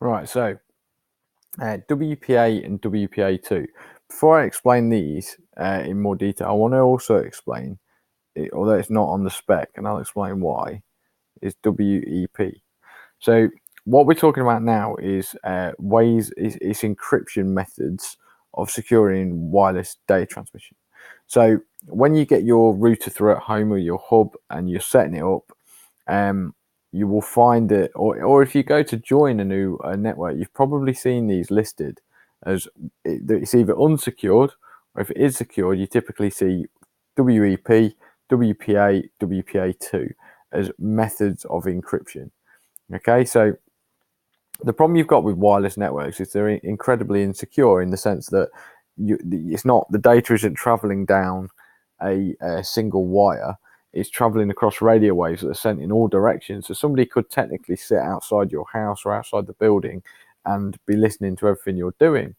Right, so WPA and WPA2. Before I explain these in more detail, I want to also explain, although it's not on the spec, and I'll explain why, is WEP. So what we're talking about now is it's encryption methods of securing wireless data transmission. So when you get your router through at home or your hub and you're setting it up, you will find that, or if you go to join a new network, you've probably seen these listed as it's either unsecured, or if it is secured, you typically see WEP, WPA, WPA2 as methods of encryption. Okay, so the problem you've got with wireless networks is they're incredibly insecure in the sense that the data isn't traveling down a single wire. It's traveling across radio waves that are sent in all directions. So somebody could technically sit outside your house or outside the building and be listening to everything you're doing.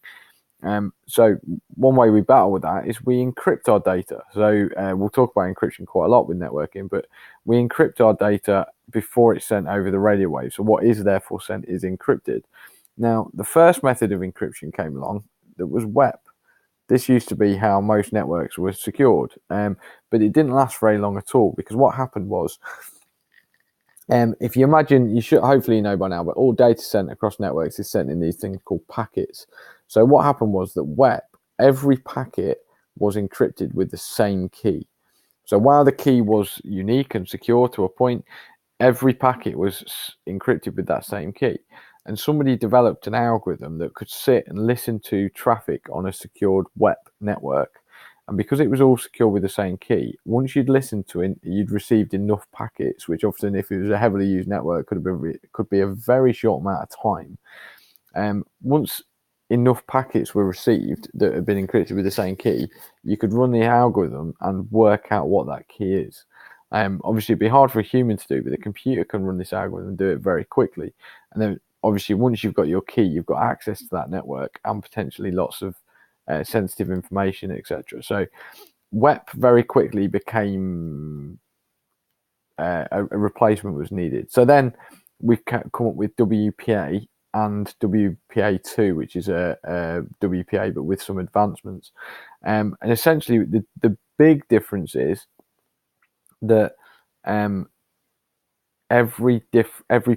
So one way we battle with that is we encrypt our data. So we'll talk about encryption quite a lot with networking, but we encrypt our data before it's sent over the radio wave. So what is therefore sent is encrypted. Now, the first method of encryption came along that was WEP. This used to be how most networks were secured, but it didn't last very long at all, because what happened was, if you imagine, you should hopefully know by now, but all data sent across networks is sent in these things called packets. So what happened was that WEP, every packet was encrypted with the same key. So while the key was unique and secure to a point, every packet was encrypted with that same key. And somebody developed an algorithm that could sit and listen to traffic on a secured WEP network. And because it was all secure with the same key, once you'd listened to it, you'd received enough packets, which often, if it was a heavily used network, could be a very short amount of time. Once enough packets were received that had been encrypted with the same key, you could run the algorithm and work out what that key is. Obviously, it'd be hard for a human to do, but the computer can run this algorithm and do it very quickly. And then, obviously, once you've got your key, you've got access to that network and potentially lots of sensitive information, etc. So WEP very quickly became a replacement was needed. So then we've come up with WPA and WPA2, which is a WPA but with some advancements. And essentially, the big difference is that every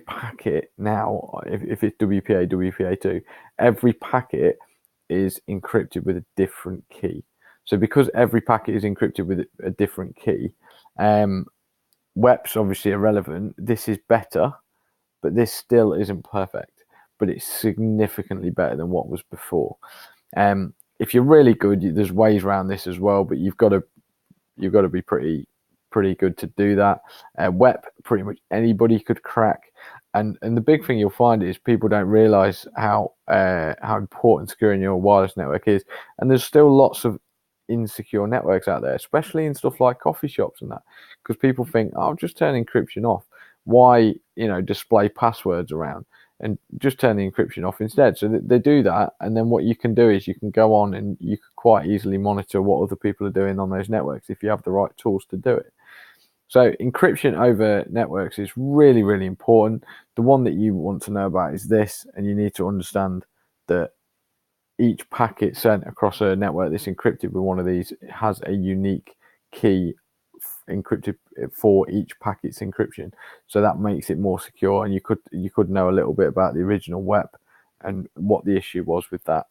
packet now, if it's WPA, WPA2, every packet is encrypted with a different key. So because every packet is encrypted with a different key, WEP's obviously irrelevant. This is better, but this still isn't perfect. But it's significantly better than what was before. If you're really good, there's ways around this as well, but you've got to be pretty good to do that. WEP, pretty much anybody could crack. And the big thing you'll find is people don't realize how important securing your wireless network is. And there's still lots of insecure networks out there, especially in stuff like coffee shops and that, because people think, oh, just turn encryption off. Why, display passwords around, and just turn the encryption off instead. So they do that, and then what you can do is you can go on and you can quite easily monitor what other people are doing on those networks if you have the right tools to do it. So encryption over networks is really, really important. The one that you want to know about is this, and you need to understand that each packet sent across a network that's encrypted with one of these has a unique key encrypted for each packet's encryption. So that makes it more secure, and you could know a little bit about the original WEP and what the issue was with that.